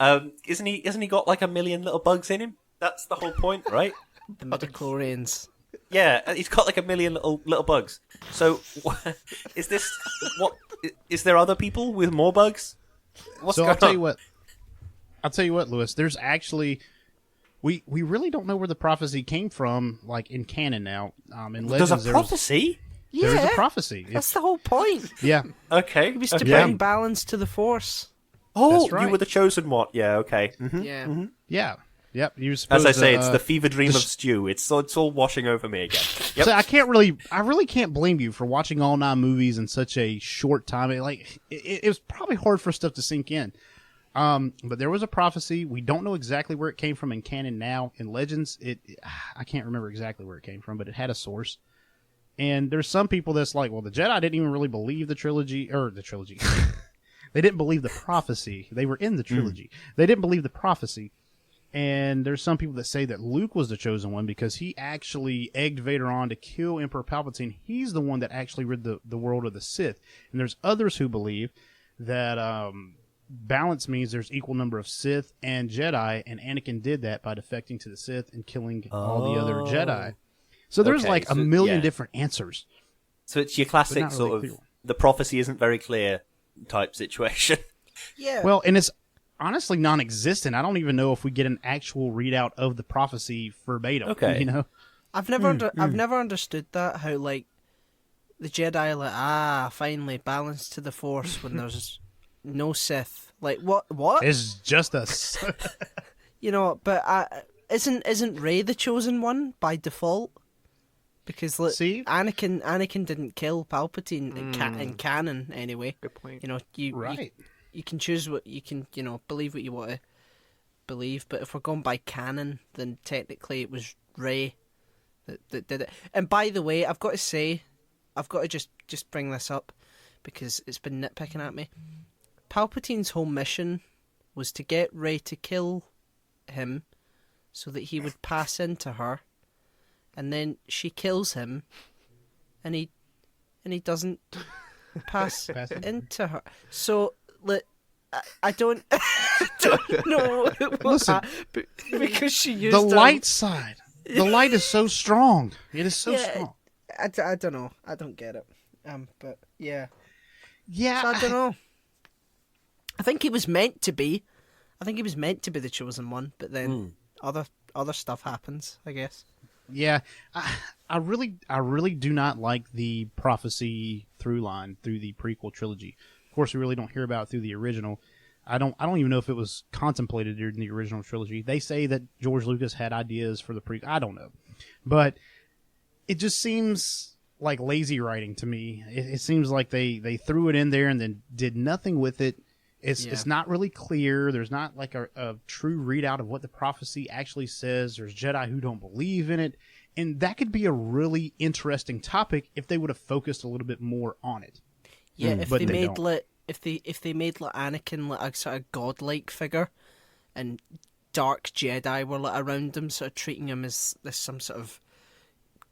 Isn't he got like 1 million little bugs in him? That's the whole point, right? The midichlorians. Yeah, he's got like 1 million little bugs. So, is there other people with more bugs? What's So going I'll tell you what, Lewis. There's actually we really don't know where the prophecy came from, like in canon now. In Legends, There's a prophecy? There is Yeah, a prophecy. that's the whole point. Yeah, Okay. It was to okay. bring balance to the Force. Oh, That's right. you were the chosen one. Yeah, okay. Mhm. Yeah. yeah, yep. You were As supposed I say, to, it's the fever dream of Stew. It's all washing over me again. Yep. So I really can't blame you for watching all 9 movies in such a short time. It was probably hard for stuff to sink in. But there was a prophecy. We don't know exactly where it came from in canon now. In Legends, I can't remember exactly where it came from, but it had a source. And there's some people that's like, well, the Jedi didn't even really believe the trilogy. They didn't believe the prophecy. They were in the trilogy. They didn't believe the prophecy. And there's some people that say that Luke was the chosen one because he actually egged Vader on to kill Emperor Palpatine. He's the one that actually rid the world of the Sith. And there's others who believe that balance means there's equal number of Sith and Jedi, and Anakin did that by defecting to the Sith and killing all the other Jedi. So there's Okay, a million yeah. different answers. So it's your classic not sort really of clear. the prophecy isn't very clear type situation. Yeah. Well, and it's honestly non-existent. I don't even know if we get an actual readout of the prophecy verbatim. Okay. You know? I've never understood that, how like the Jedi are like, finally balance to the Force when there's no Sith. Like what? It's just us. But isn't Rey the chosen one by default? Because look, See? Anakin didn't kill Palpatine in canon anyway. Good point. Right. You can choose what you can, believe what you want to believe. But if we're going by canon, then technically it was Rey that did it. And by the way, I've got to just bring this up because it's been nitpicking at me. Palpatine's whole mission was to get Rey to kill him so that he would pass into her, and then she kills him, and he doesn't pass into her. So I don't know Listen, because she used the light side. The light is so strong. It is so strong. I don't know. I don't get it. But yeah. Yeah, So I don't know. I think he was meant to be. I think he was meant to be the chosen one, but then other stuff happens, I guess. Yeah, I really do not like the prophecy through line through the prequel trilogy. Of course, we really don't hear about it through the original. I don't even know if it was contemplated during the original trilogy. They say that George Lucas had ideas for the prequel. I don't know, but it just seems like lazy writing to me. It seems like they threw it in there and then did nothing with it. It's not really clear. There's not like a true readout of what the prophecy actually says. There's Jedi who don't believe in it. And that could be a really interesting topic if they would have focused a little bit more on it. Yeah, if they made don't. if they made Anakin like a sort of godlike figure, and dark Jedi were around him, sort of treating him as some sort of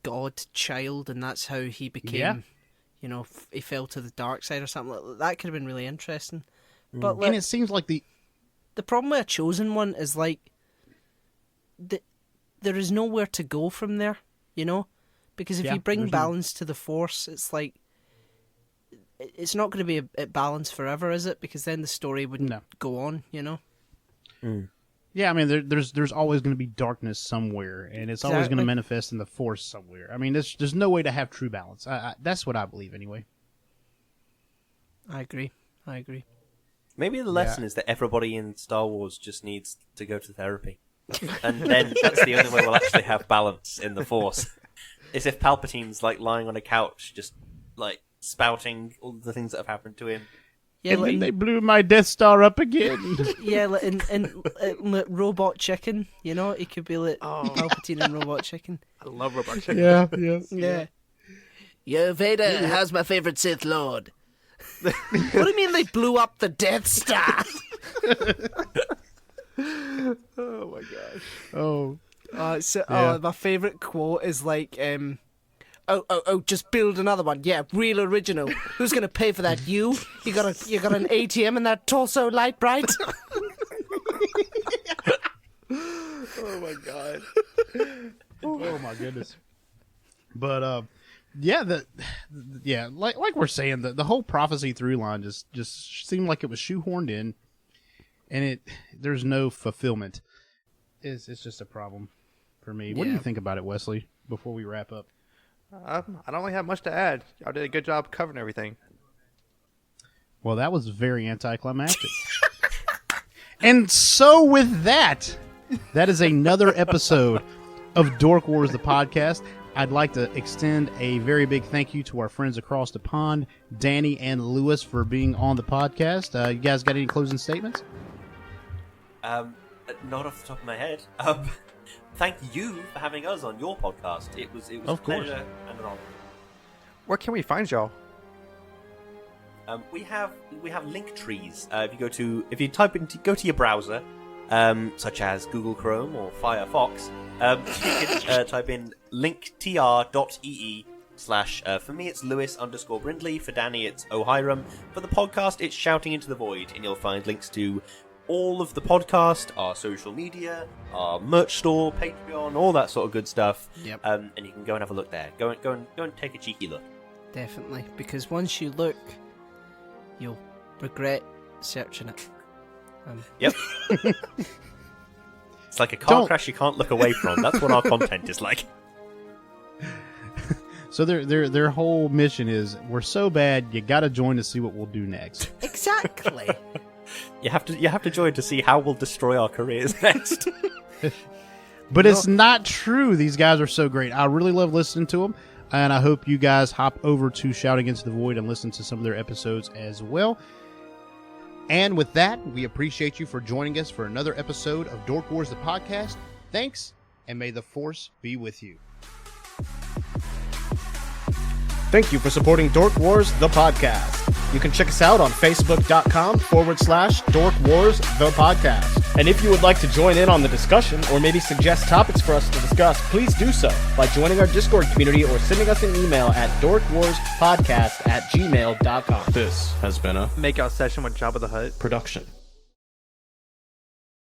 god child, and that's how he became, he fell to the dark side or something like that. That could have been really interesting. But And it seems like the problem with a chosen one is there is nowhere to go from there, because if you bring balance to the Force, it's like it's not going to be at balance forever, is it? Because then the story wouldn't go on, Yeah, I mean, there's always going to be darkness somewhere, and it's always going to manifest in the Force somewhere. I mean, there's no way to have true balance. That's what I believe, anyway. I agree. Maybe the lesson is that everybody in Star Wars just needs to go to therapy. And then that's the only way we'll actually have balance in the Force. Is if Palpatine's lying on a couch, just spouting all the things that have happened to him. Yeah, and then they blew my Death Star up again. Yeah, and Robot Chicken, it could be Palpatine and Robot Chicken. I love Robot Chicken. Yeah, yes. Yeah. Yo, Vader, how's my favorite Sith Lord? What do you mean they blew up the Death Star? Oh my gosh. Oh. My favorite quote is just build another one. Yeah, real original. Who's gonna pay for that? You got an ATM in that torso light bright? Oh my god. Oh my goodness. But like we're saying, the whole prophecy through line just seemed like it was shoehorned in, and there's no fulfillment. It's just a problem for me. What do you think about it, Wesley? Before we wrap up, I don't really have much to add. Y'all did a good job covering everything. Well, that was very anticlimactic. And so with that is another episode of Dork Wars, the podcast. I'd like to extend a very big thank you to our friends across the pond, Danny and Lewis, for being on the podcast. You guys got any closing statements? Not off the top of my head. Thank you for having us on your podcast. It was a pleasure and an honor. Where can we find y'all? We have link trees. If you go to your browser, such as Google Chrome or Firefox, you can type in linktr.ee/ for me it's Lewis_Brindley, for Danny it's O'Hiram, for the podcast it's Shouting Into the Void, and you'll find links to all of the podcast, our social media, our merch store, Patreon, all that sort of good stuff. Yep. And you can go and have a look there. Go and take a cheeky look. Definitely, because once you look, you'll regret searching it. Yep. It's like a car crash you can't look away from. That's what our content is like. So their whole mission is, we're so bad, you gotta join to see what we'll do next. Exactly. You have to join to see how we'll destroy our careers next. But it's not true. These guys are so great. I really love listening to them, and I hope you guys hop over to Shouting Into the Void and listen to some of their episodes as well. And with that, we appreciate you for joining us for another episode of Dork Wars, the podcast. Thanks, and may the Force be with you. Thank you for supporting Dork Wars, the podcast. You can check us out on Facebook.com/Dork Wars, the podcast. And if you would like to join in on the discussion or maybe suggest topics for us to discuss, please do so by joining our Discord community or sending us an email at dorkwarspodcast@gmail.com. This has been a Makeout session with Jabba the Hutt production.